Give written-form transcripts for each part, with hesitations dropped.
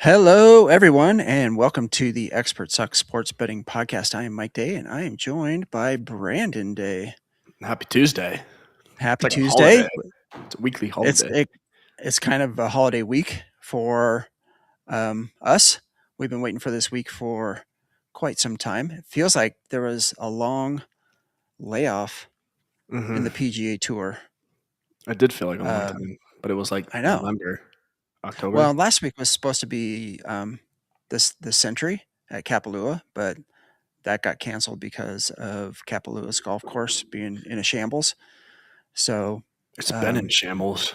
Hello, everyone, and welcome to the Expert Suck Sports Betting Podcast. I am Mike Day, and I am joined by Brandon Day. Happy Tuesday. Happy It's like Tuesday. It's a weekly It's holiday. it's kind of a holiday week for us. We've been waiting for this week for quite some time. It feels like there was a long layoff in the PGA Tour. It did feel like a long time, but it was like I know. November, October. Well, last week was supposed to be this Century at Kapalua, but that got canceled because of Kapalua's golf course being in a shambles. So It's been in shambles.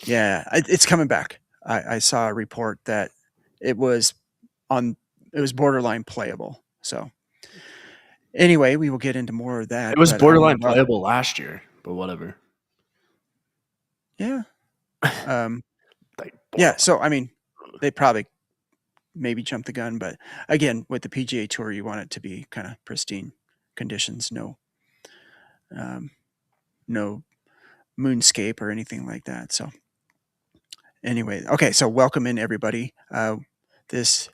yeah, it's coming back. I saw a report that it was borderline playable. So anyway, we will get into more of that. It was but, borderline playable last year, but whatever. Yeah. Like Yeah. So I mean, they probably maybe jumped the gun, but again, with the PGA Tour, you want it to be kind of pristine conditions, no moonscape or anything like that. So anyway, okay, so welcome in everybody. This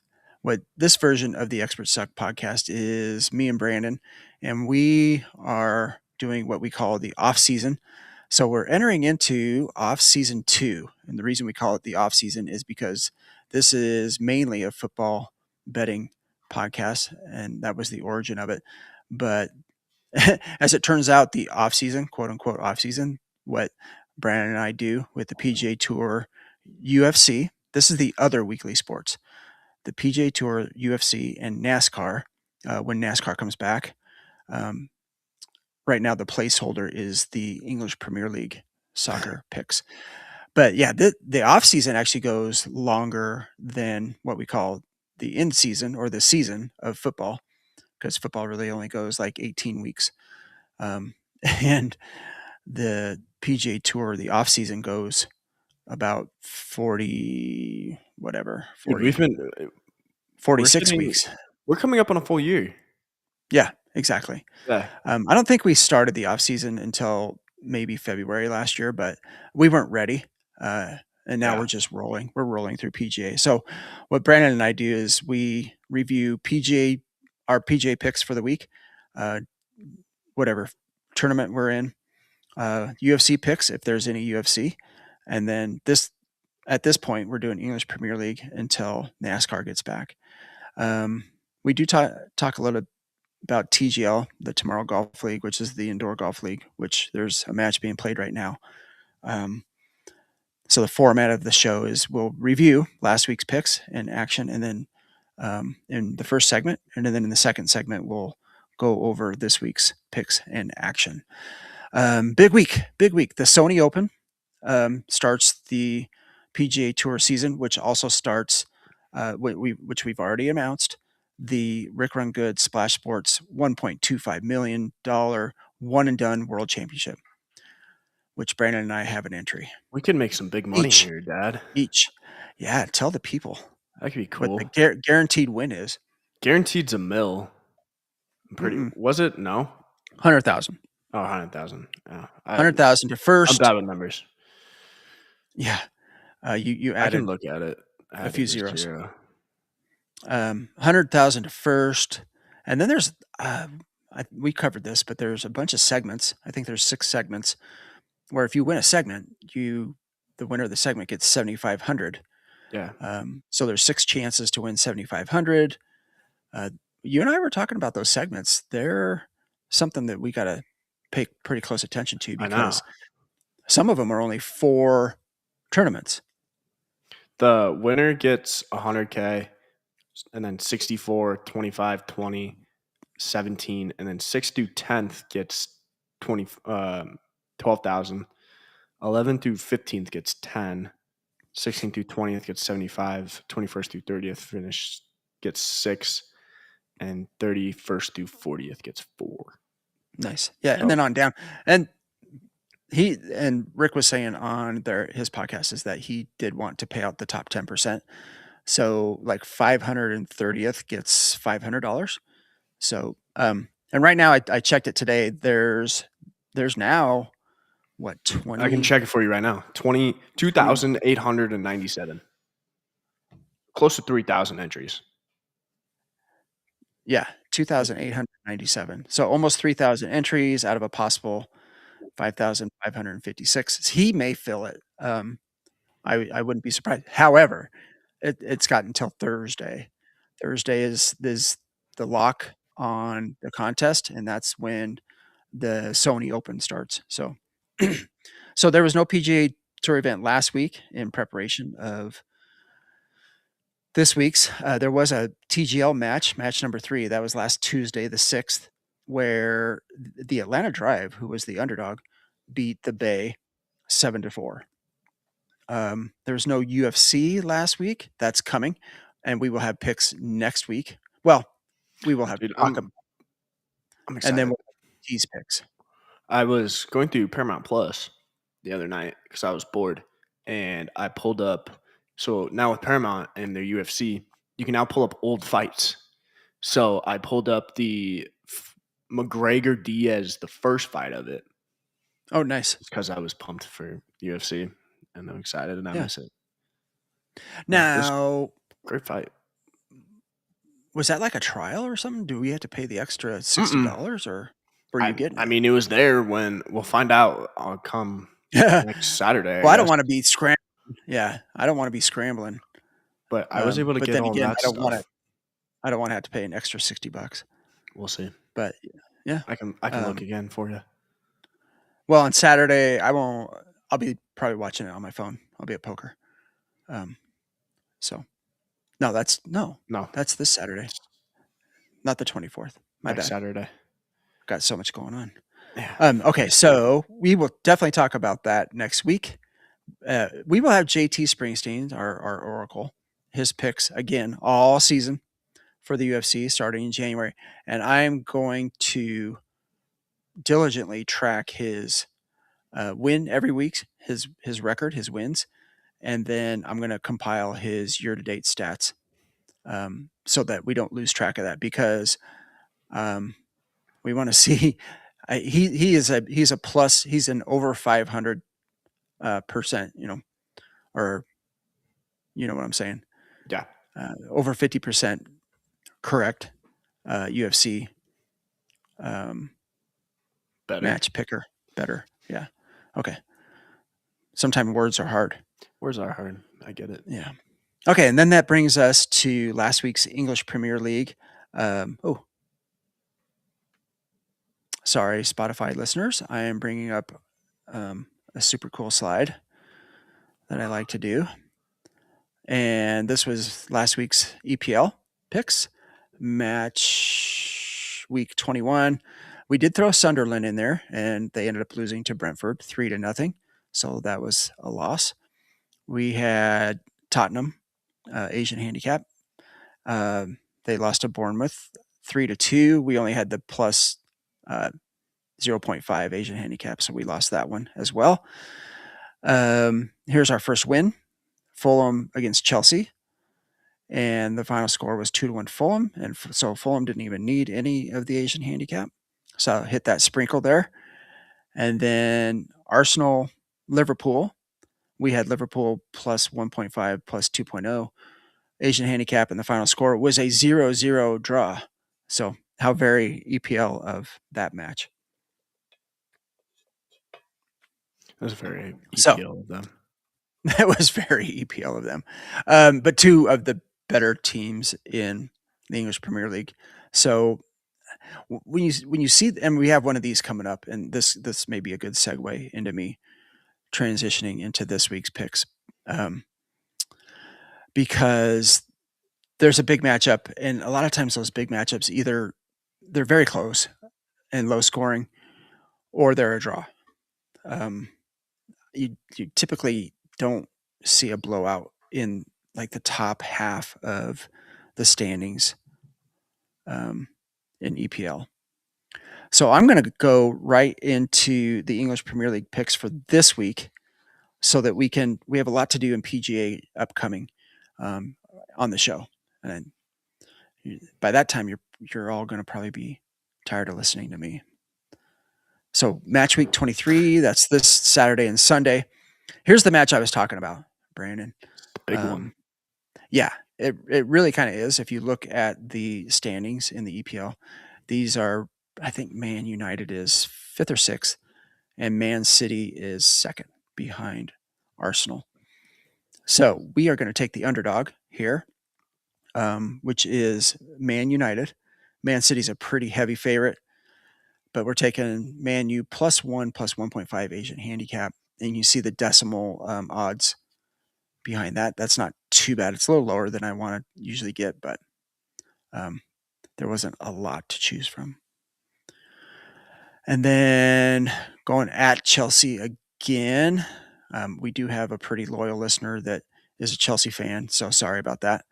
version of the Expert Suck podcast is me and Brandon, and we are doing what we call the off season. So we're entering into off season 2, and the reason we call it the off season is because this is mainly a football betting podcast, and that was the origin of it. But as it turns out, the off season, quote unquote off season, what Brandon and I do with the PGA Tour, UFC. This is the other weekly sports. The PGA Tour, UFC, and NASCAR. When NASCAR comes back, right now the placeholder is the English Premier League soccer picks. But yeah, the off season actually goes longer than what we call the in season or the season of football, because football really only goes like 18 weeks. And the PGA Tour, the off season goes about 40, whatever, 40, Dude, 46 weeks. We're coming up on a full year. Yeah, exactly. Yeah. I don't think we started the off season until maybe February last year, but we weren't ready. And now we're just rolling. We're rolling through PGA. So what Brandon and I do is we review our PGA picks for the week, whatever tournament we're in, UFC picks if there's any UFC, and then at this point we're doing English Premier League until NASCAR gets back. We do talk a little about TGL, the Tomorrow Golf League, which is the indoor golf league, which there's a match being played right now. So the format of the show is we'll review last week's picks in action, and then in the first segment, and then in the second segment we'll go over this week's picks in action. Big week. The Sony Open starts the PGA Tour season, which also starts, which we've already announced, the Rick Run Good Splash Sports $1.25 million one and done World Championship, which Brandon and I have an entry. We can make some big money here, Dad. Yeah, tell the people. That could be cool. What the guaranteed win is. Guaranteed's $1 million. Was it? No. 100,000. Oh, 100,000. Yeah. 100,000 to first. I'm bad with numbers. Yeah. You added. I can look at it. A few zeros. 100,000 to first, and then there's we covered this, but there's a bunch of segments. I think there's 6 segments where if you win a segment, the winner of the segment gets 7,500. Yeah. So there's 6 chances to win 7,500. You and I were talking about those segments. They're something that we got to pay pretty close attention to, because some of them are only 4 tournaments. The winner gets 100K, and then 64, 25, 20, 17, and then 6th through 10th gets 12,000. 11th through 15th gets 10. 16th through 20th gets 75. 21st through 30th finish gets 6, and 31st through 40th gets 4. Nice. Yeah, and then on down. And Rick was saying on his podcast is that he did want to pay out the top 10%. So like 530th gets $500. So and right now I checked it today. There's now what 20? I can check it for you right now. 22,897. close to 3,000 entries. Yeah, 2,897. So almost 3,000 entries out of a possible 5,556. He may fill it. I wouldn't be surprised. However, it's got until Thursday. Thursday is the lock on the contest, and that's when the Sony Open starts. So, so there was no PGA Tour event last week in preparation of this week's. There was a TGL match number 3. That was last Tuesday, the 6th, where the Atlanta Drive, who was the underdog, beat the Bay 7-4. There's no UFC last week. That's coming, and we will have picks next week. Well, we will have Dude, talk about, I'm and then excited. we'll have these picks. I was going through Paramount Plus the other night because I was bored, and I pulled up. So now with Paramount and their UFC, you can now pull up old fights. So I pulled up the McGregor Diaz, the first fight of it, Oh, nice. because I was pumped for UFC and I'm excited and I Yeah. miss it. Yeah, it was Now, a great fight. was that like a trial or something? Do we have to pay the extra Mm-mm. $60, or were you getting I it? mean, it was there when we'll find out. I'll come Yeah. next Saturday, I Well, I don't guess. want to be scrambling. Yeah, I don't want to be scrambling. But I was able to But get then all again, that stuff. I don't want to have to pay an extra $60. We'll see. But yeah. I can look again for you. Well, on Saturday, I won't. I'll be probably watching it on my phone. I'll be at poker. So no, No, that's this Saturday, not the 24th. My next bad. Saturday. Got so much going on. Yeah. Okay, so we will definitely talk about that next week. We will have JT Springsteen, our Oracle, his picks again all season for the UFC starting in January, and I'm going to diligently track his win every week, his record, his wins, and then I'm going to compile his year-to-date stats so that we don't lose track of that, because we want to see. He's a plus. He's an over 500 percent. Or you know what I'm saying. Yeah. Over 50% correct UFC Better. match picker. Better. Yeah. Okay. Sometimes words are hard. Where's our hard? I get it. Yeah. Okay, and then that brings us to last week's English Premier League. Sorry, Spotify listeners. I am bringing up a super cool slide that I like to do. And this was last week's EPL picks, match week 21. We did throw Sunderland in there, and they ended up losing to Brentford 3-0. So that was a loss. We had Tottenham, Asian handicap. They lost to Bournemouth 3-2. We only had the plus 0.5 Asian handicap, so we lost that one as well. Here's our first win. Fulham against Chelsea, and the final score was 2-1 Fulham, and so Fulham didn't even need any of the Asian handicap, so hit that sprinkle there. And then Arsenal, Liverpool, we had Liverpool plus 1.5 plus 2.0 Asian handicap, and the final score was a 0-0 draw. So how very EPL of that match. That was very So EPL of them. that was very EPL of them. But two of the better teams in the English Premier League. So when you see, and we have one of these coming up, and this may be a good segue into me transitioning into this week's picks, because there's a big matchup, and a lot of times those big matchups either they're very close and low scoring, or they're a draw. You typically don't see a blowout in like the top half of the standings in EPL. So I'm going to go right into the English Premier League picks for this week, so that we have a lot to do in PGA upcoming on the show, and by that time you're all going to probably be tired of listening to me. So match week 23, that's this Saturday and Sunday. Here's the match I was talking about, Brandon. Big one. Yeah, it really kind of is. If you look at the standings in the EPL, these are, I think Man United is fifth or sixth, and Man City is second behind Arsenal. So we are going to take the underdog here, which is Man United. Man City's a pretty heavy favorite, but we're taking Man U +1 +1.5 Asian handicap, and you see the decimal odds behind that. That's not too bad. It's a little lower than I want to usually get, but there wasn't a lot to choose from. And then going at Chelsea again, we do have a pretty loyal listener that is a Chelsea fan, so sorry about that.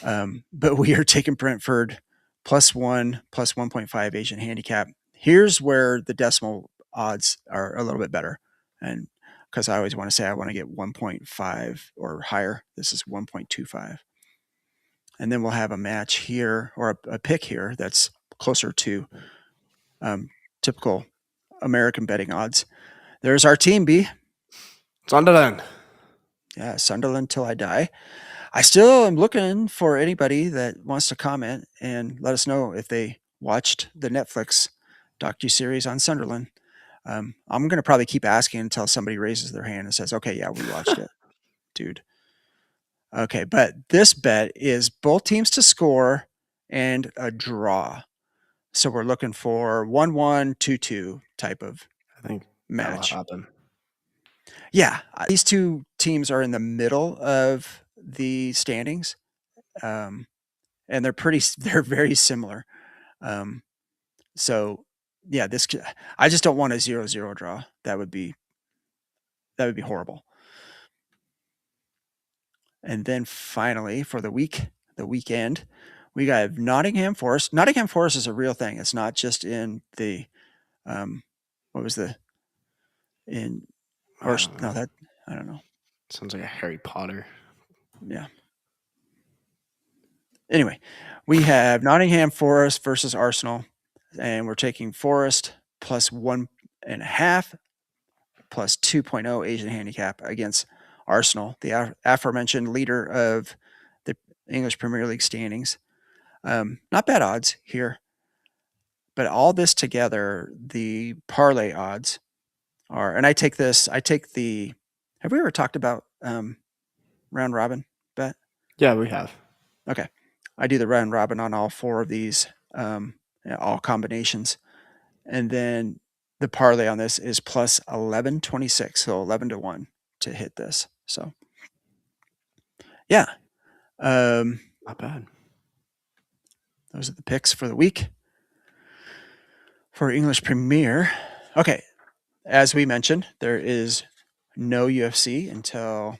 But we are taking Brentford +1 +1.5 Asian handicap. Here's where the decimal odds are a little bit better, and because I always want to say I want to get 1.5 or higher, this is 1.25. And then we'll have a match here or a pick here that's closer to typical American betting odds. There's our team, B. Sunderland. Yeah, Sunderland till I die. I still am looking for anybody that wants to comment and let us know if they watched the Netflix docuseries on Sunderland. I'm going to probably keep asking until somebody raises their hand and says, okay, yeah, we watched it, dude. Okay, but this bet is both teams to score and a draw. So we're looking for 1-1, 2-2 type of I think that'll match. happen. Yeah, these two teams are in the middle of the standings, and they're very similar. So yeah, I just don't want a 0-0 draw. That would be horrible. And then finally for the weekend, we got Nottingham Forest. Nottingham Forest is a real thing. It's not just in the what was the in or no that I don't know. Sounds like a Harry Potter. Yeah. Anyway, we have Nottingham Forest versus Arsenal, and we're taking Forest +1.5 +2.0 Asian handicap against Arsenal, the aforementioned leader of the English Premier League standings. Not bad odds here, but all this together, the parlay odds are, and I take the, have we ever talked about round robin bet? Yeah, we have. Okay. I do the round robin on all four of these, all combinations. And then the parlay on this is plus 1126, so 11 to 1 to hit this. So, yeah. Not bad. Those are the picks for the week for English Premier. Okay. As we mentioned, there is no UFC until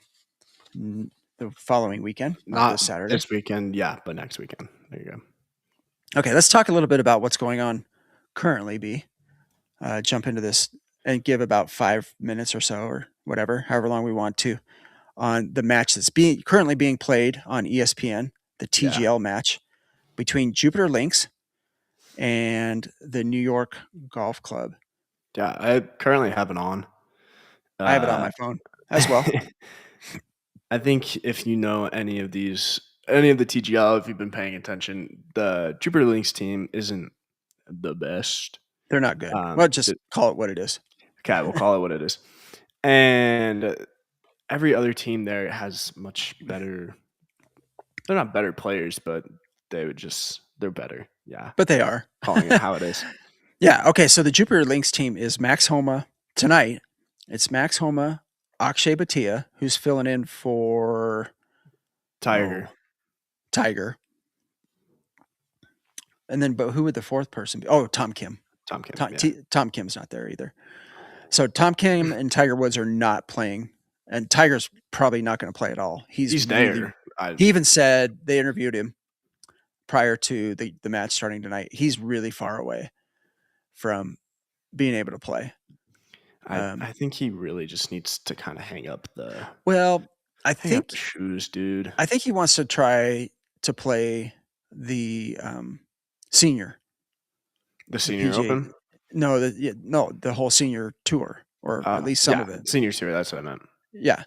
the following weekend, not this Saturday. This weekend, yeah, but next weekend. There you go. Okay, let's talk a little bit about what's going on currently, B. Jump into this and give about 5 minutes or so, or whatever, however long we want to, on the match that's currently being played on ESPN, the TGL match between Jupiter Lynx and the New York Golf Club. Yeah, I currently have it on. I have it on my phone as well. I think if you know any of the TGL, if you've been paying attention, the Jupiter Lynx team isn't the best. They're not good. Well, just call it what it is. Okay, we'll call it what it is. And every other team there has much better. They're not better players, but they're better. Yeah. But they are. Calling it how it is. Yeah. Okay. So the Jupiter Lynx team is Max Homa tonight. It's Max Homa, Akshay Bhatia, who's filling in for Tiger. And then, but who would the fourth person be? Oh, Tom Kim. Tom Kim's not there either. So Tom Kim and Tiger Woods are not playing, and Tiger's probably not going to play at all. He's there. He even said, they interviewed him prior to the match starting tonight. He's really far away from being able to play. I think he really just needs to kind of hang up the. Well, I think the shoes, dude. I think he wants to try to play the senior. The Senior Open? No, the whole senior tour, or at least some of it. Senior tour, that's what I meant. Yeah,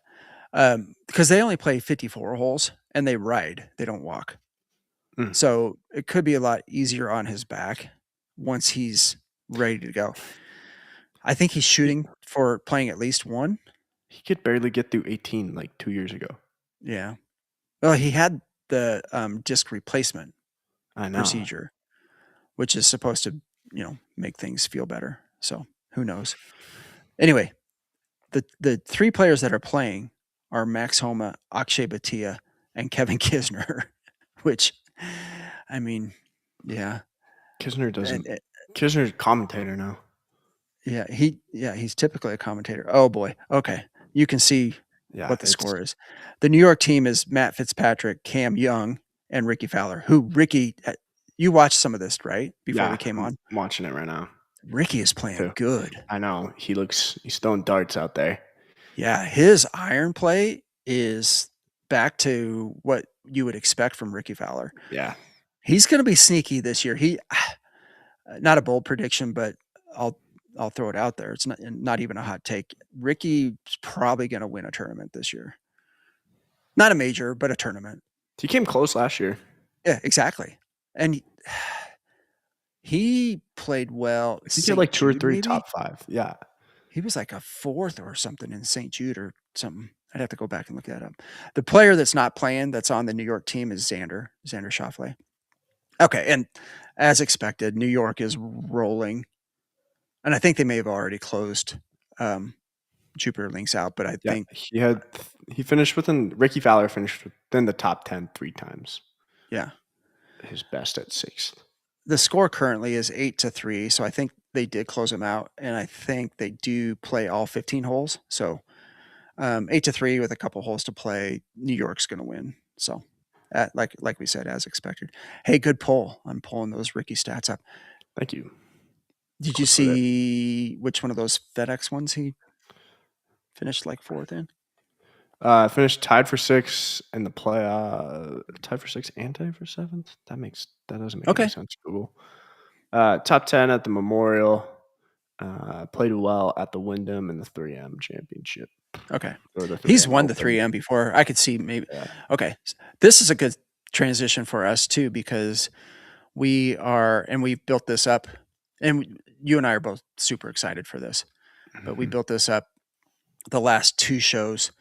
because they only play 54 holes, and they ride. They don't walk. Mm. So it could be a lot easier on his back once he's ready to go. I think he's He, shooting for playing at least one. he could barely get through 18 like 2 years ago. Yeah. Well, he had the disc replacement I know. procedure, which is supposed to, make things feel better. So who knows? Anyway, the three players that are playing are Max Homa, Akshay Bhatia, and Kevin Kisner, which, I mean, yeah, Kisner doesn't. and Kisner's a commentator now. he's typically a commentator. Oh boy, okay, you can see Yeah, what the it's score is. The New York team is Matt Fitzpatrick, Cam Young, and Ricky Fowler. You watched some of this right before we yeah. came I'm on. watching it right now Ricky is playing too. good. I know he's throwing darts out there. Yeah, his iron play is back to what you would expect from Ricky Fowler. Yeah, He's going to be sneaky this year. He not a bold prediction, but I'll I'll throw it out there. It's not even a hot take. Ricky's probably going to win a tournament this year. Not a major, but a tournament. he came close last year. Yeah, exactly. And he played well. I think he had St. like 2 or Jude, 3 maybe top 5. Yeah, he was like a fourth or something in St. Jude or something. I'd have to go back and look that up. The player that's not playing, that's on the New York team, is Xander Schauffele. Okay, and as expected, New York is rolling, and I think they may have already closed Jupiter Links out, but I yeah. think He finished within Ricky Fowler finished within the top 10 3 times. yeah, His best at 6th. the score currently is 8-3, so I think they did close them out, and I think they do play all 15 holes. So 8-3 with a couple holes to play, New York's going to win. So, like we said, as expected. Hey, good pull. I'm pulling those Ricky stats up. Thank you. Did you Close with it. see which one of those FedEx ones he finished like fourth in? Finished tied for 6 in the play. Tied for 6 and tied for 7th. That doesn't make any Okay. sense. Google. Top 10 at the Memorial. Played well at the Wyndham and the 3M Championship. Okay. Or the He's 3M won the Open. 3M before. I could see maybe. Yeah. Okay. This is a good transition for us too, because we've built this up, and you and I are both super excited for this, but we built this up the last 2 shows,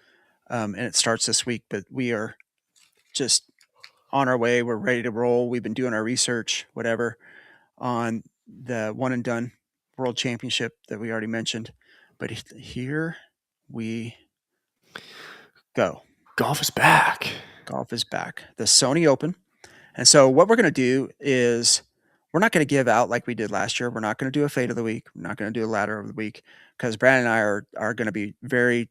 and it starts this week, but we are just on our way. We're ready to roll. We've been doing our research, whatever, on the one and done world championship that we already mentioned. But here we go. Golf is back. Golf is back. The Sony Open. And so what we're going to do is we're not going to give out like we did last year. We're not going to do a fade of the week. We're not going to do a ladder of the week, because Brad and I are going to be very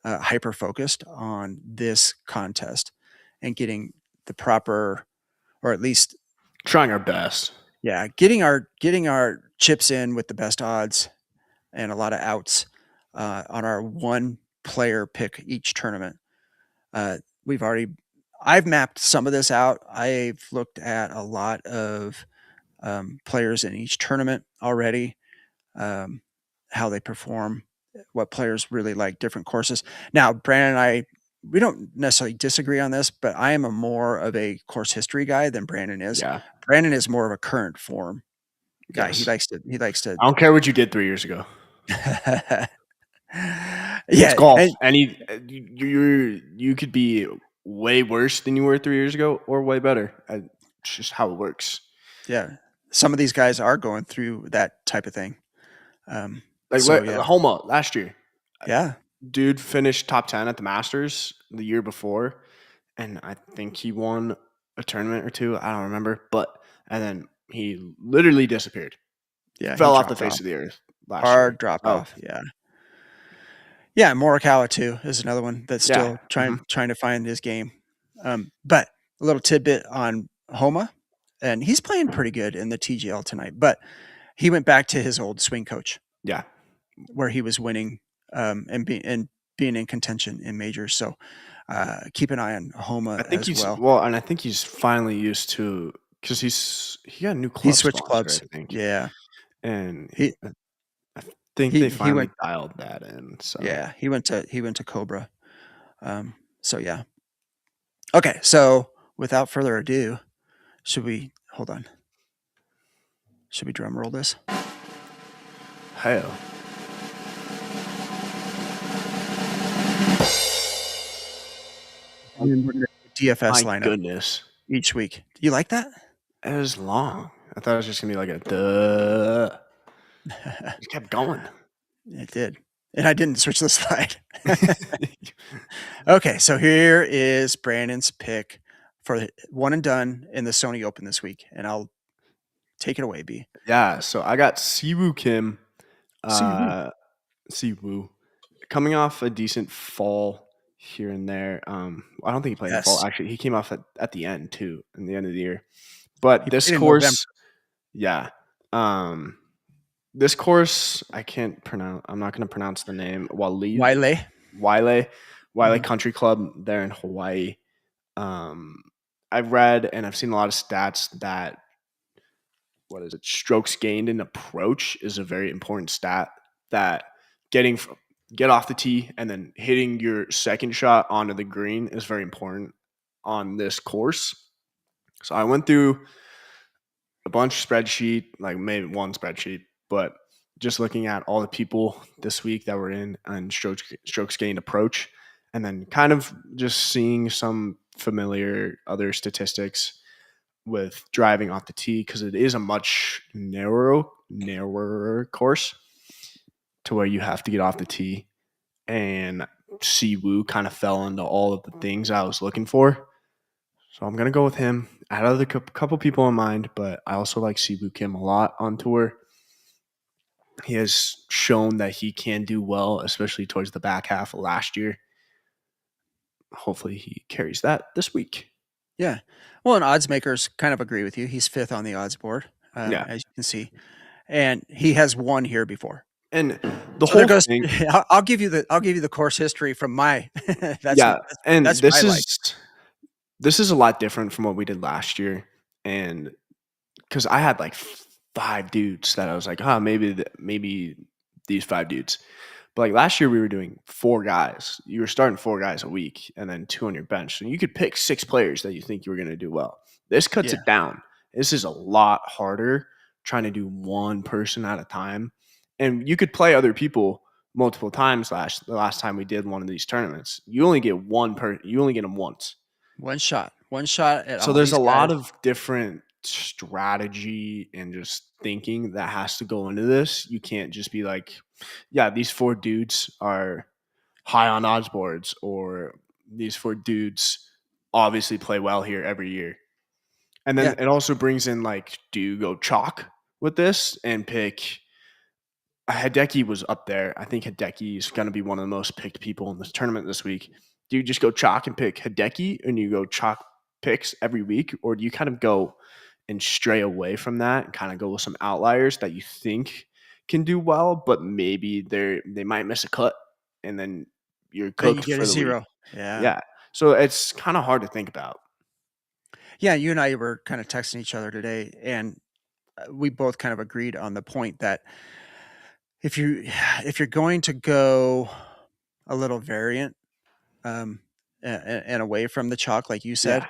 hyper focused on this contest and getting the proper, or at least Trying our best. yeah, getting our chips in with the best odds and a lot of outs on our one player pick each tournament. I've mapped some of this out. I've looked at a lot of players in each tournament already, how they perform, what players really like, different courses. Now, Brandon and I, we don't necessarily disagree on this, but I am more of a course history guy than Brandon is. Yeah. Brandon is more of a current form guy. Yes. He likes to I don't care what you did 3 years ago. It's yeah, golf. and You could be way worse than you were 3 years ago, or way better. It's just how it works. yeah, some of these guys are going through that type of thing. Like So yeah, Homa last year, yeah, dude finished top 10 at the Masters the year before, and I think he won a tournament or 2. I don't remember, and then he literally disappeared. yeah, he Fell off the dropped face off. of the earth last Hard year. dropped Oh, off. Yeah. Yeah, Morikawa too is another one that's yeah. still trying to find his game. But a little tidbit on Homa, and he's playing pretty good in the TGL tonight. But he went back to his old swing coach, Yeah. where he was winning and being in contention in majors. So keep an eye on Homa I think as well. and I think he's finally used to, because he got a new He club switched sponsor, clubs. I think, Yeah, and he I think they he finally went. dialed that in. So Yeah, he went to Cobra. So yeah. Okay, so without further ado, should we hold on? Should we drum roll this? Hell. And we're gonna do DFS My lineup goodness. each week. Do you like that? It was long. I thought it was just going to be like a duh. It kept going. It did. And I didn't switch the slide. Okay, so here is Brandon's pick for the one and done in the Sony Open this week. And I'll take it away, B. Yeah, so I got Siwoo Kim. See you. Siwoo. Coming off a decent fall here and there. I don't think he played in the fall. Yes. Actually, he came off at the end too, in the end of the year. But He this played in November. course, yeah. This course, I can't pronounce. I'm not going to pronounce the name. Wiley. Wiley Mhm. Country Club there in Hawaii. I've read and I've seen a lot of stats that strokes gained in approach is a very important stat. That get off the tee and then hitting your second shot onto the green is very important on this course. So I went through a bunch of spreadsheet, like maybe one spreadsheet, but just looking at all the people this week that were in and strokes gained approach, and then kind of just seeing some familiar other statistics with driving off the tee because it is a much narrower course to where you have to get off the tee. And Siwoo kind of fell into all of the things I was looking for. So I'm gonna go with him. I had other couple people in mind, but I also like Siwoo Kim a lot on tour. He has shown that he can do well, especially towards the back half of last year. Hopefully, he carries that this week. Yeah. Well, and odds makers kind of agree with you. He's fifth on the odds board, Yeah, as you can see. And he has won here before. and the So there whole goes. thing, I'll give you the course history from my. that's yeah, and that's my like. this is a lot different from what we did last year, and because I had like five dudes that I was like, maybe these five dudes. But like last year, we were doing four guys. You were starting four guys a week, and then two on your bench. So you could pick six players that you think you were going to do well. This cuts Yeah. it down. This is a lot harder trying to do one person at a time, and you could play other people multiple times. The last time we did one of these tournaments, you only get You only get them once. One shot. One shot at So all there's these a guys. lot of different strategy and just thinking that has to go into this. You can't just be like, yeah, these four dudes are high on odds boards, or these four dudes obviously play well here every year. And Yeah. then it also brings in like, do you go chalk with this and pick Hideki was up there. I think Hideki is going to be one of the most picked people in this tournament this week. Do you just go chalk and pick Hideki and you go chalk picks every week? Or do you kind of go and stray away from that and kind of go with some outliers that you think can do well, but maybe they might miss a cut and then you're Then you cooked get a for the week? zero. Yeah. Yeah. So it's kind of hard to think about. Yeah. You and I were kind of texting each other today, and we both kind of agreed on the point that if you if you're going to go a little variant, and away from the chalk, like you Yeah. said,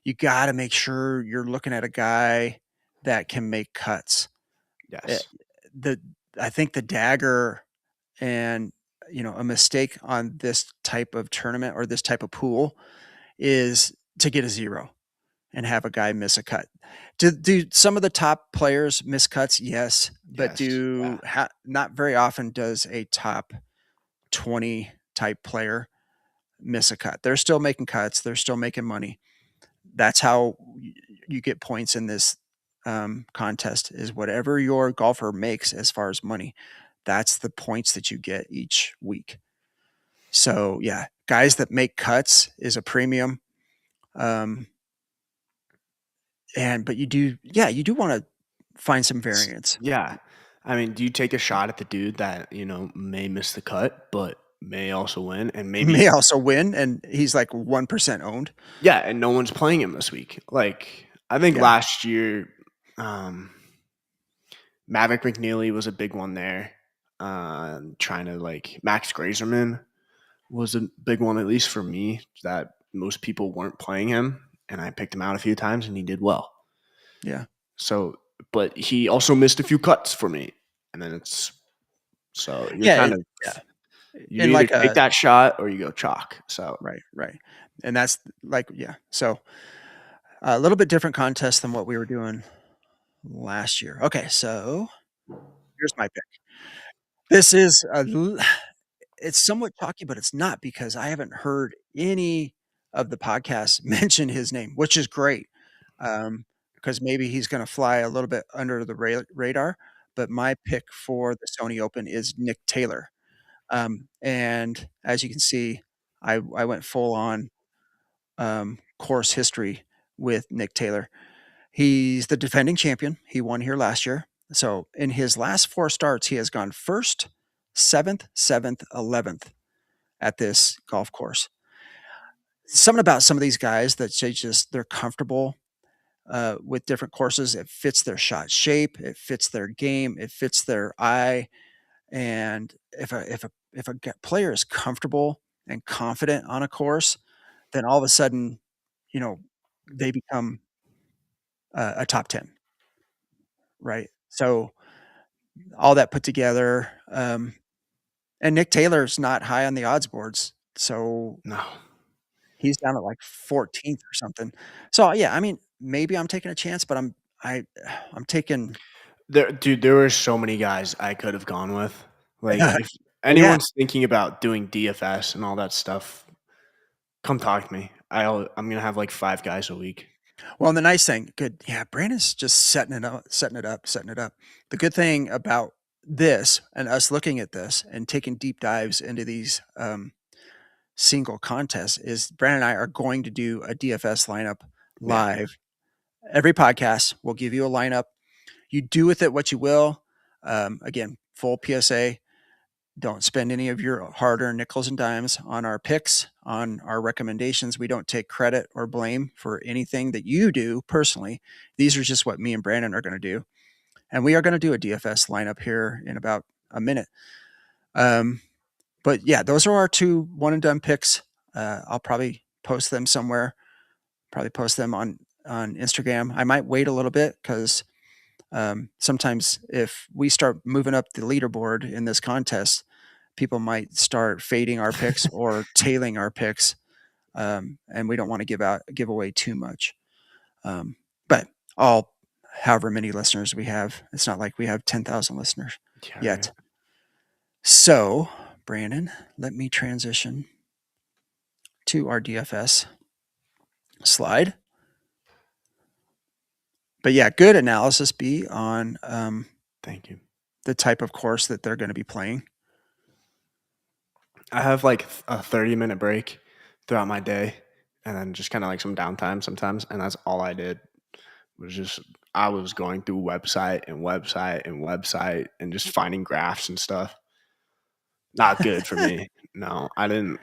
you got to make sure you're looking at a guy that can make cuts. Eh, Yes. the I think the dagger and a mistake on this type of tournament or this type of pool is to get a zero and have a guy miss a cut. Do some of the top players miss cuts? Yes, but Yes. Yeah. not very often does a top 20 type player miss a cut. They're still making cuts. They're still making money. That's how you get points in this contest is whatever your golfer makes as far as money. That's the points that you get each week. So yeah, guys that make cuts is a premium. Um, but you do want to find some variance. Yeah. I mean, do you take a shot at the dude that, may miss the cut, but may also win? And May maybe, also win, and he's like 1% owned. yeah, and no one's playing him this week. Like, I think Yeah, last year, Maverick McNeely was a big one there. Trying to like Max Grazerman was a big one, at least for me, that most people weren't playing him, and I picked him out a few times, and he did well. Yeah. So, but he also missed a few cuts for me, and then you're Yeah. kind of Yeah. you In either like take a that shot or you go chalk. So right, right. And that's like, yeah. So a little bit different contest than what we were doing last year. Okay. So here's my pick. This is it's somewhat chalky, but it's not because I haven't heard any of the podcasts mention his name, which is great. Because maybe he's going to fly a little bit under the radar. But my pick for the Sony Open is Nick Taylor. And as you can see, I went full on course history with Nick Taylor. He's the defending champion. He won here last year. So in his last 4 starts, he has gone first, 7th, 7th, 11th at this golf course. Something about some of these guys that they're comfortable with different courses. It fits their shot shape, it fits their game, it fits their eye. And if a player is comfortable and confident on a course, then all of a sudden, you know, they become a top 10, right? So all that put together, and Nick Taylor's not high on the odds boards, so no, he's down at like 14th or something. So yeah, I mean, maybe I'm taking a chance, but I I'm taking there were so many guys I could have gone with. Like if well, yeah. anyone's thinking about doing DFS and all that stuff, come talk to me. I'm gonna have like 5 guys a week. Well, and the nice thing, good, yeah, Brandon's just setting it up, setting it up, setting it up. The good thing about this and us looking at this and taking deep dives into these single contests is Brandon and I are going to do a DFS lineup Yeah, live. Every podcast, we'll give you a lineup. You do with it what you will. Again, full PSA. Don't spend any of your hard-earned nickels and dimes on our picks, on our recommendations. We don't take credit or blame for anything that you do personally. These are just what me and Brandon are going to do. And we are going to do a DFS lineup here in about a minute. But yeah, those are our 2 one and done picks. I'll probably post them somewhere, probably post them on Instagram. I might wait a little bit because sometimes if we start moving up the leaderboard in this contest, people might start fading our picks or tailing our picks, and we don't want to give away too much. But all however many listeners we have, it's not like we have 10,000 listeners yeah, right. yet. So, Brandon, let me transition to our DFS slide. But yeah, good analysis B on Thank you. the type of course that they're going to be playing. I have like a 30-minute break throughout my day, and then just kind of like some downtime sometimes, and that's all I did. Was just I was going through website and website and website and just finding graphs and stuff. Not good for me. No, I didn't.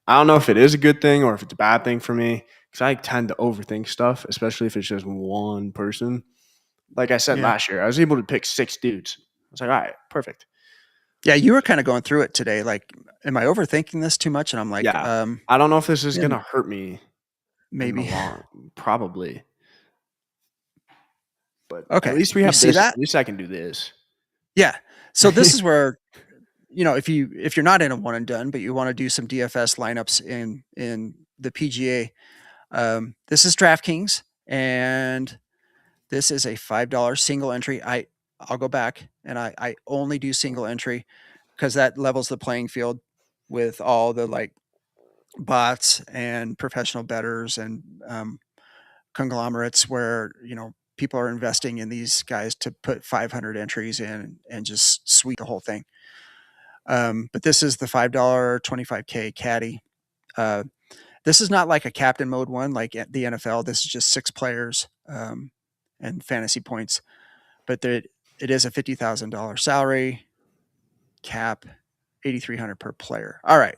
I don't know if it is a good thing or if it's a bad thing for me because I tend to overthink stuff, especially if it's just one person. Like I said Yeah. last year, I was able to pick 6 dudes. I was like, all right, perfect. Yeah, you were kind of going through it today. Like, am I overthinking this too much? And I'm like, Yeah. I don't know if this is yeah, going to hurt me in the maybe. long, probably. But at Okay. least we You have see this. that? At least I can do this. Yeah. So this is where, if you're not in a one and done, but you want to do some DFS lineups in the PGA, this is DraftKings, and this is a $5 single entry. I'll go back and I only do single entry because that levels the playing field with all the like bots and professional bettors and conglomerates where people are investing in these guys to put 500 entries in and just sweep the whole thing. But this is the $5 25K caddy. Uh, this is not like a captain mode one like the NFL. This is just 6 players and fantasy points. But it is a $50,000 salary cap, 8,300 per player. All right,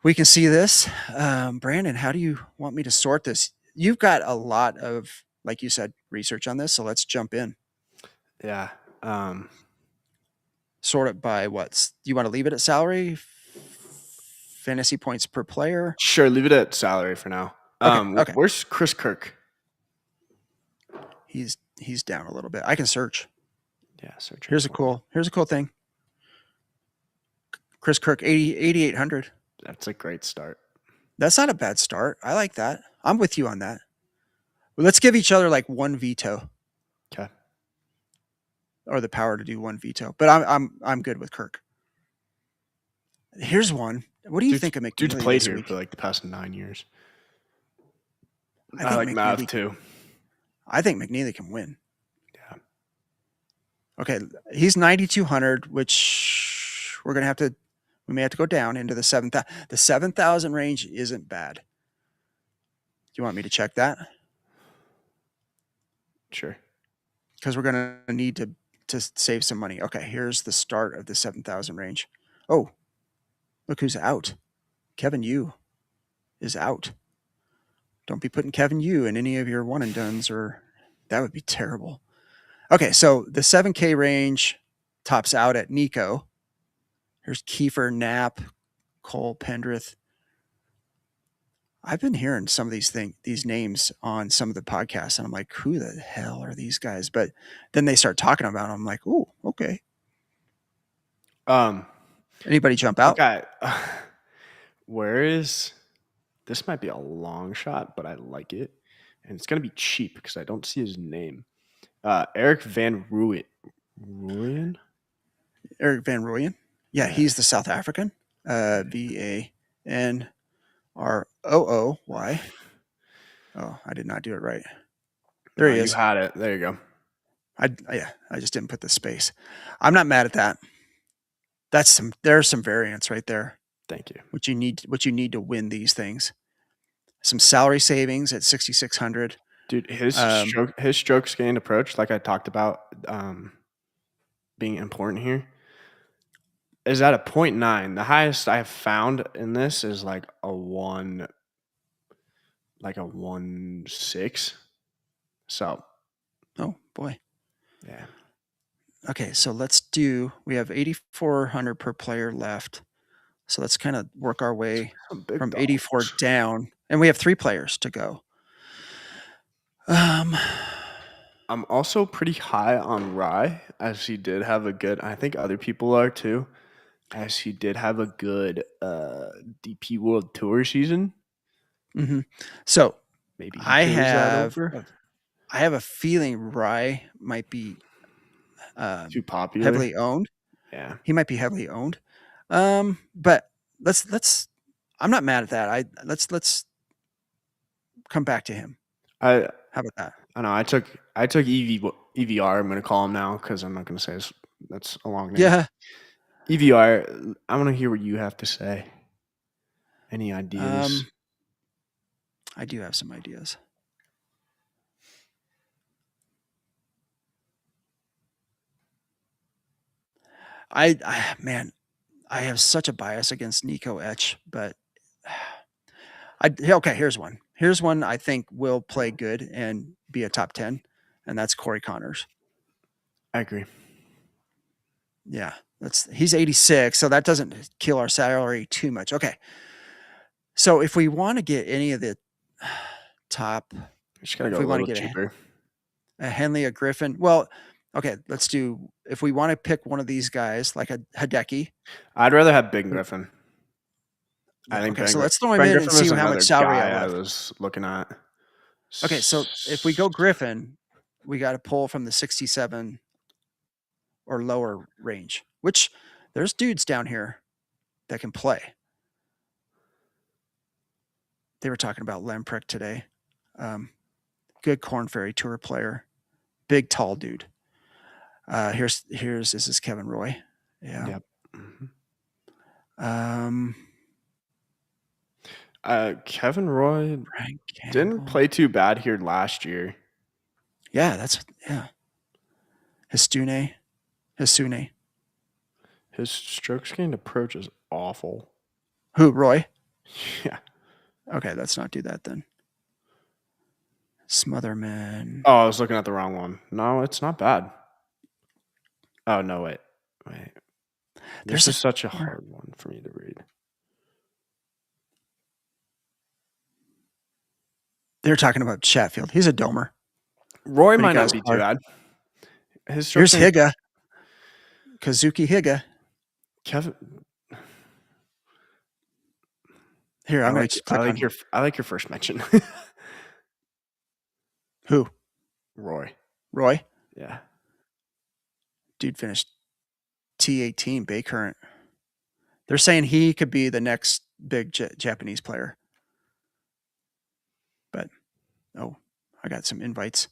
we can see this. Brandon, how do you want me to sort this? You've got a lot of, like you said, research on this, so let's jump in. Yeah. Sort it by what? You want to leave it at salary? fantasy points per player? Sure, leave it at salary for now. Okay. Where's Chris Kirk? He's down a little bit. I can search. Yeah, search it Here's a for me. cool thing. Chris Kirk, 8,800. That's a great start. That's not a bad start. I like that. I'm with you on that. Well, let's give each other like one veto. Okay. Or the power to do one veto. But I'm good with Kirk. Here's one. What do you think of Dude's McNeely played this here week? for like the past 9 years. I I think like Mav McNeely. too. I think McNeely can win. Yeah. Okay, he's 9,200, which we may have to go down into the 7,000. The 7,000 range isn't bad. Do you want me to check that? Sure. Because we're going to need to save some money. Okay, here's the start of the 7,000 range. Oh, look who's out. Kevin Yu is out. Don't be putting Kevin Yu in any of your one and dones, or that would be terrible. Okay, so the 7K range tops out at Nico. Here's Kiefer, Knapp, Cole, Pendrith. I've been hearing some of these names on some of the podcasts, and I'm like, who the hell are these guys? But then they start talking about them. I'm like, oh, okay. Anybody jump out? Okay. Where is this? Might be a long shot, but I like it, and it's gonna be cheap because I don't see his name. Eric Van Rooyen. Eric Van Rooyen. Yeah, he's the South African. VANROOY. Oh, I did not do it right. There he You is. had it. There you go. I just didn't put the space. I'm not mad at that. There's some variance right there. Thank you. What you need to win these things. Some salary savings at 6,600. Dude, his strokes gained approach, like I talked about, being important here, is at a 0.9. The highest I have found in this is like a 1.6. So, Oh boy. yeah. Okay, so we have 8,400 per player left. So let's kind of work our way from 84 down. And we have 3 players to go. I'm also pretty high on Rye, as he did have a good, I think other people are too, as he did have a good DP World Tour season. Mm-hmm. So maybe he I carries that over. I have a feeling Rye might be too popular, heavily owned. Yeah, he might be heavily owned. But let's. I'm not mad at that. Let's come back to him. How about that? I know. I took EVR. I'm going to call him now because I'm not going to say that's a long name. Yeah. EVR. I want to hear what you have to say. Any ideas? I do have some ideas. I have such a bias against Nico Etch, but here's one. Here's one I think will play good and be a top 10, and that's Corey Connors. I agree. Yeah, he's 86, so that doesn't kill our salary too much. Okay. So if we want to get any of the top, just gotta go a little cheaper. A Henley, a Griffin. Well, okay, if we want to pick one of these guys, like a Hideki. I'd rather have Big Griffin. Yeah, I think so let's throw him in and see how much salary I was looking at. Okay, so if we go Griffin, we got to pull from the 67 or lower range, which there's dudes down here that can play. They were talking about Lemprecht today. Good Corn Ferry Tour player. Big, tall dude. This is Kevin Roy. Yeah. Yep. Kevin Roy didn't play too bad here last year. Yeah, Hisune. His strokes gained approach is awful. Who, Roy? Yeah. Okay, let's not do that then. Smotherman. Oh, I was looking at the wrong one. No, it's not bad. Oh, no, wait. This is such a hard one for me to read. They're talking about Chatfield. He's a domer. Roy But he might got not his be too par. bad. His stroke Here's gain, Higa. Kazuki Higa. Kevin. Here, I I'm going like to I click like on your first mention. who? Roy. Roy. Yeah. Dude finished T18 Bay Current. They're saying he could be the next big Japanese player. But, oh, I got some invites.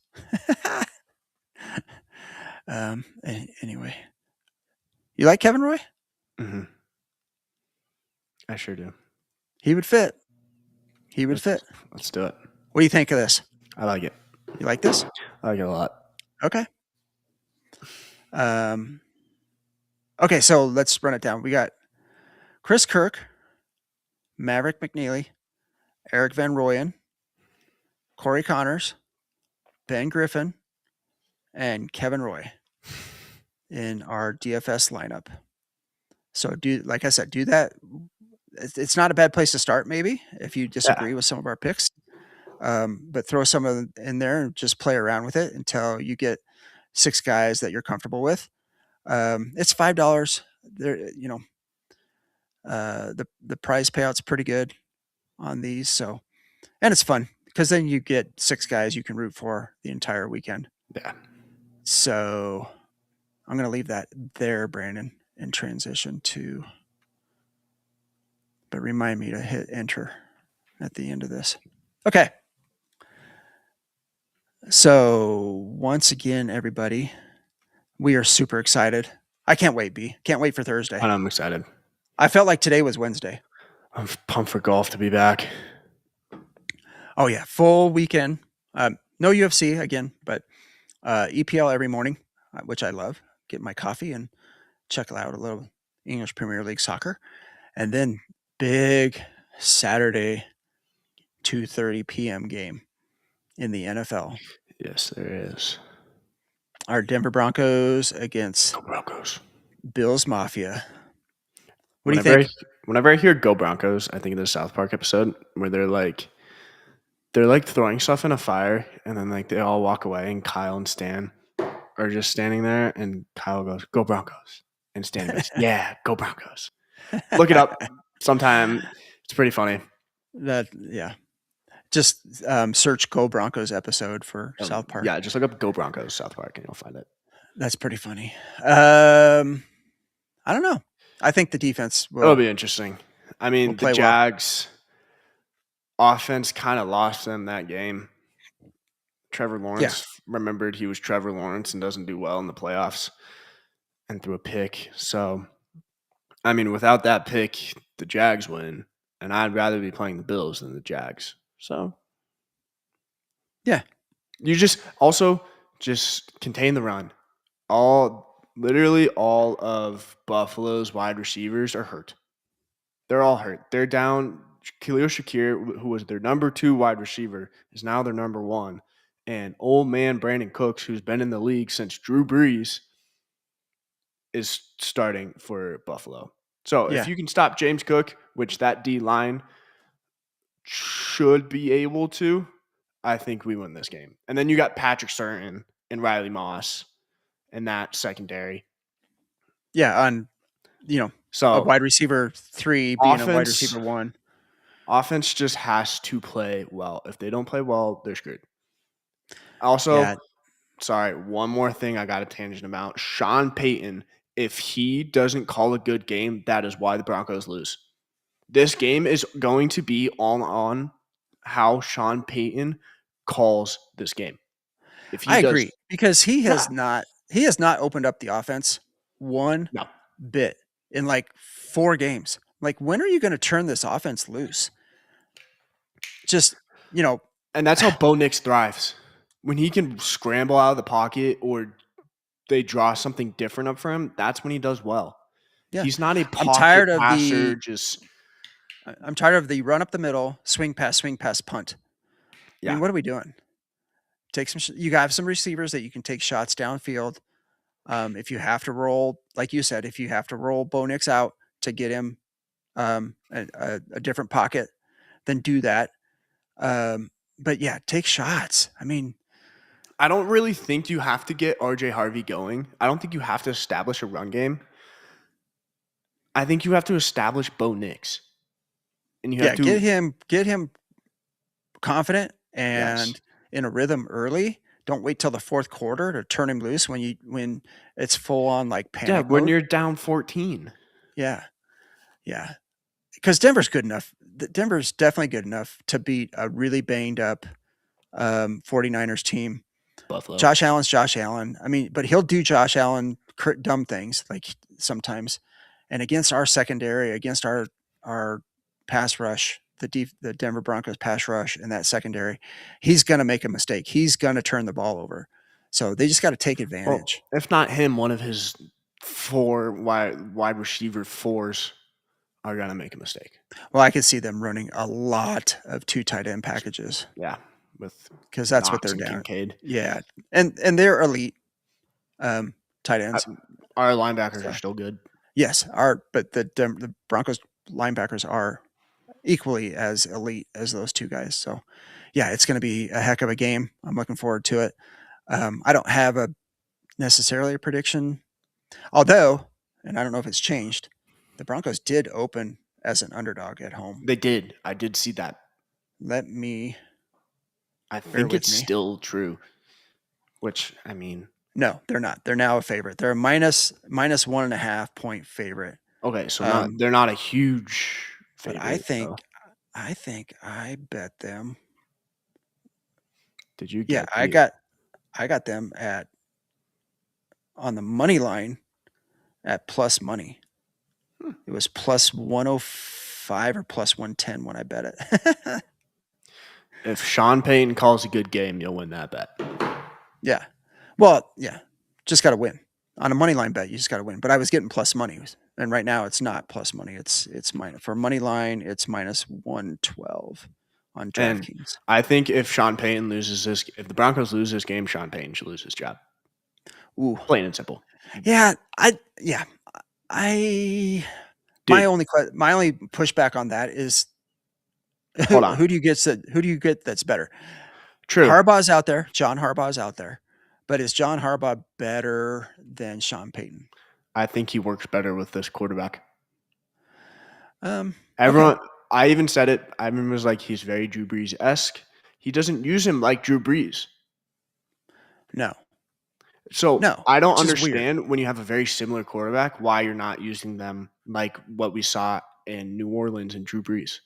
Anyway. You like Kevin Roy? Mm-hmm. I sure do. He would fit. He would fit. Let's do it. What do you think of this? I like it. You like this? I like it a lot. Okay. Okay, so let's run it down. We got Chris Kirk, Maverick McNeely, Eric Van Rooyen, Corey Connors, Ben Griffin, and Kevin Roy in our DFS lineup. So like I said, do that. It's not a bad place to start, maybe, if you disagree with some of our picks. But throw some of them in there and just play around with it until you get 6 guys that you're comfortable with. It's $5. There, the prize payout's pretty good on these. So, and it's fun because then you get 6 guys you can root for the entire weekend. Yeah. So I'm going to leave that there, Brandon, and transition to, but remind me to hit enter at the end of this. Okay. So once again, everybody, we are super excited. I can't wait, B. Can't wait for Thursday. And I'm excited. I felt like today was Wednesday. I'm pumped for golf to be back. Oh yeah, full weekend. No UFC again, but EPL every morning, which I love. Get my coffee and check out a little English Premier League soccer, and then big Saturday 2:30 p.m. game in the NFL. Yes, there is. Our Denver Broncos against Go Broncos. Bills Mafia. What do you think? Whenever I hear "Go Broncos," I think of the South Park episode where they're like throwing stuff in a fire, and then like they all walk away, and Kyle and Stan are just standing there, and Kyle goes, "Go Broncos," and Stan goes, "Yeah, go Broncos." Look it up sometime. It's pretty funny. Just search Go Broncos episode for South Park. Yeah, just look up "Go Broncos" South Park, and you'll find it. That's pretty funny. I don't know. I think the defense It'll be interesting. I mean, the play Jags offense kind of lost them that game. Trevor Lawrence remembered he was Trevor Lawrence and doesn't do well in the playoffs and threw a pick. So, I mean, without that pick, the Jags win, and I'd rather be playing the Bills than the Jags. So, yeah. You just contain the run. Literally all of Buffalo's wide receivers are hurt. They're all hurt. They're down. Khalil Shakir, who was their number 2 wide receiver, is now their number 1. And old man Brandon Cooks, who's been in the league since Drew Brees, is starting for Buffalo. So if you can stop James Cook, which that D line should be able to, I think we win this game. And then you got Patrick Surtain and Riley Moss in that secondary. Yeah, on a wide receiver 3 being a wide receiver 1. Offense just has to play well. If they don't play well, they're screwed. Also, sorry, one more thing I got a tangent about. Sean Payton, if he doesn't call a good game, that is why the Broncos lose. This game is going to be all on how Sean Payton calls this game. I agree, because he has not opened up the offense one bit in like 4 games. Like, when are you going to turn this offense loose? Just, and that's how Bo Nix thrives. When he can scramble out of the pocket or they draw something different up for him, that's when he does well. Yeah. He's not a pocket passer. I'm tired of the run up the middle, swing pass, punt. Yeah. I mean, what are we doing? You got some receivers that you can take shots downfield. If you have to roll, like you said, if you have to roll Bo Nix out to get him a different pocket, then do that. but yeah, take shots. I mean, I don't really think you have to get RJ Harvey going. I don't think you have to establish a run game. I think you have to establish Bo Nix. And you have yeah, to, get him confident yes. and in a rhythm early. Don't wait till the fourth quarter to turn him loose when it's full on like Yeah, panic when mode. you're down 14. Yeah, yeah, because Denver's good enough. Denver's definitely good enough to beat a really banged up 49ers team. Buffalo. Josh Allen's Josh Allen. I mean, but he'll do Josh Allen dumb things like sometimes. And against our secondary, against our pass rush, the Denver Broncos pass rush and that secondary, he's going to make a mistake. He's going to turn the ball over. So they just got to take Well, advantage. if not him, one of his four wide receiver fours are going to make a mistake. Well, I could see them running a lot of two tight end packages Yeah, with because that's what Knox they're and down. Kincaid. Yeah, and they're elite tight ends. Our linebackers are So still good. yes, but the Broncos linebackers are equally as elite as those two guys. So yeah, it's going to be a heck of a game. I'm looking forward to it. I don't have a necessarily a prediction, although, and I don't know if it's changed. The Broncos did open as an underdog at home. They did. I did see that. Let me I bear think with it's me. still true. Which I mean, No, they're not. They're now a favorite. They're a minus 1.5 point favorite. okay, so not Um, they're not a huge but favorite though. I think I bet them. Did you Yeah, get the? I got them at on the money line at plus money. Hmm. It was plus 105 or plus 110 when I bet it. If Sean Payton calls a good game, you'll win that bet. Yeah. Well, yeah. Just got to win. On a money line bet, you just got to win. But I was getting plus money. And right now it's not plus money. It's minus for money line, it's minus 112 on And DraftKings. I think if Sean Payton loses this, if the Broncos lose this game, Sean Payton should lose his job. Ooh. Plain and simple. Yeah, I Dude, my only pushback on that is hold on. who do you get that's better? True. Harbaugh's out there. John Harbaugh's out there. But is John Harbaugh better than Sean Payton? I think he works better with this quarterback. Okay. Everyone, I even said it. I remember it was like he's very Drew Brees esque. He doesn't use him like Drew Brees. No. So No. I don't Which is weird. understand when you have a very similar quarterback why you're not using them like what we saw in New Orleans and Drew Brees.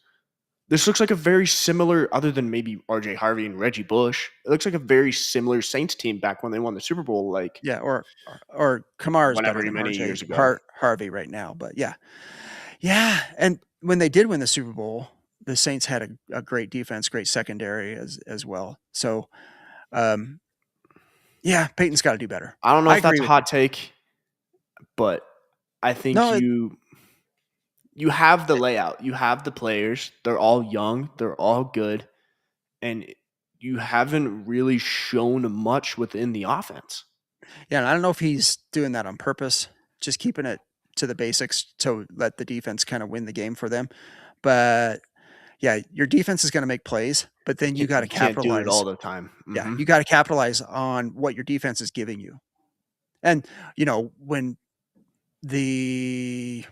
This looks like a very similar, other than maybe RJ Harvey and Reggie Bush. It looks like a very similar Saints team back when they won the Super Bowl, like Yeah, or Kamara is better whenever than many RJ years ago. Harvey right now, but yeah. Yeah, and when they did win the Super Bowl, the Saints had a great defense, great secondary as well. So, um, yeah, Peyton's got to do better. I don't know I if that's agree a with you. hot take, but I think No, you have the layout, you have the players. They're all young, they're all good, and you haven't really shown much within the offense. yeah, and I don't know if he's doing that on purpose, just keeping it to the basics to let the defense kind of win the game for them. But yeah, your defense is going to make plays, but then you got to You can't do it all capitalize. the time. Yeah, you got to capitalize on what your defense is giving you. And when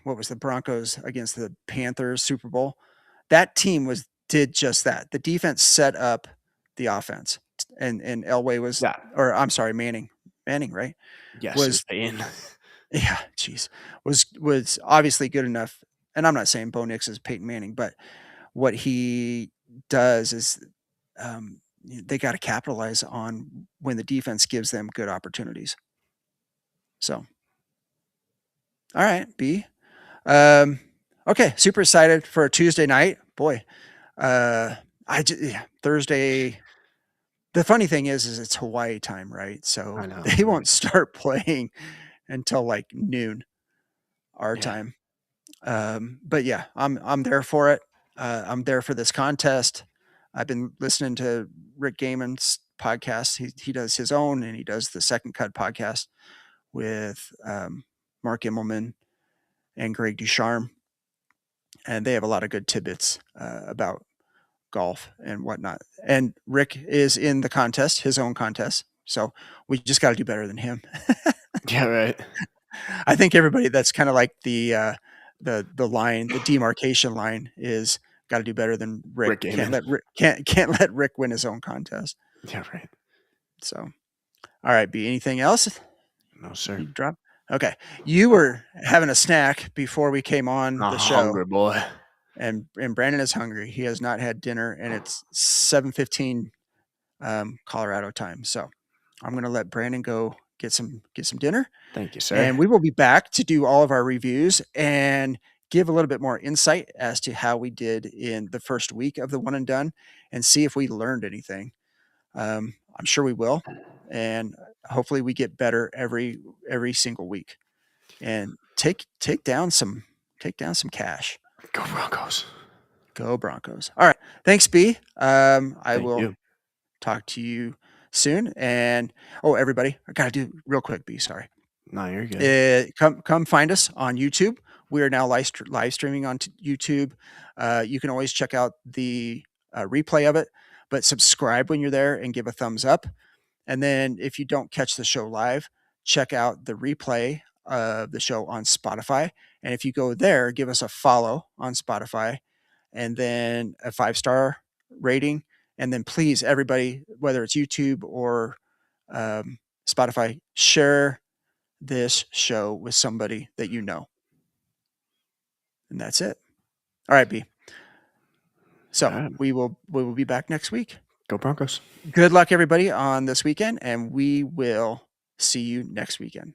what was the Broncos against the Panthers Super Bowl, that team did just that. The defense set up the offense, and Elway was, Yeah. or I'm sorry, Manning, right? Yes, is Was paying. yeah, jeez, was obviously good enough. And I'm not saying Bo Nix is Peyton Manning, but what he does is they got to capitalize on when the defense gives them good opportunities. So, all right, B. Um, okay, super excited for a Tuesday night. Boy, Thursday. The funny thing is it's Hawaii time, right? So I know, they won't right? start playing until like noon our Yeah. time. But yeah, I'm there for it. I'm there for this contest. I've been listening to Rick Gaiman's podcast. He does his own, and he does the Second Cut podcast with Mark Immelman and Greg Ducharme, and they have a lot of good tidbits about golf and whatnot. And Rick is in the contest, his own contest. So we just got to do better than him. Yeah, right. I think everybody, that's kind of like the line, the demarcation line is got to do better than Rick. Rick Gaiman. Can't let Rick win his own contest. Yeah, right. So, all right, B, anything else No, sir. you drop? Okay. You were having a snack before we came on I'm the show, hungry, boy. and Brandon is hungry. He has not had dinner, and it's 7:15 Colorado time. So I'm going to let Brandon go get some dinner, Thank you, sir. and we will be back to do all of our reviews and give a little bit more insight as to how we did in the first week of the one and done, and see if we learned anything. I'm sure we will, and hopefully we get better every single week, and take down some cash. Go Broncos. Go Broncos. All right. Thanks, B. I Thank will you. talk to you soon. And everybody, I gotta do real quick, B. Sorry. No, you're good. Come find us on YouTube. We are now live streaming on YouTube. You can always check out the replay of it, but subscribe when you're there and give a thumbs up. And then if you don't catch the show live, check out the replay of the show on Spotify. And if you go there, give us a follow on Spotify, and then a 5-star rating. And then please, everybody, whether it's YouTube or Spotify, share this show with somebody that you know. And that's it. All right, B. So All right. we will be back next week. Go Broncos. Good luck, everybody, on this weekend, and we will see you next weekend.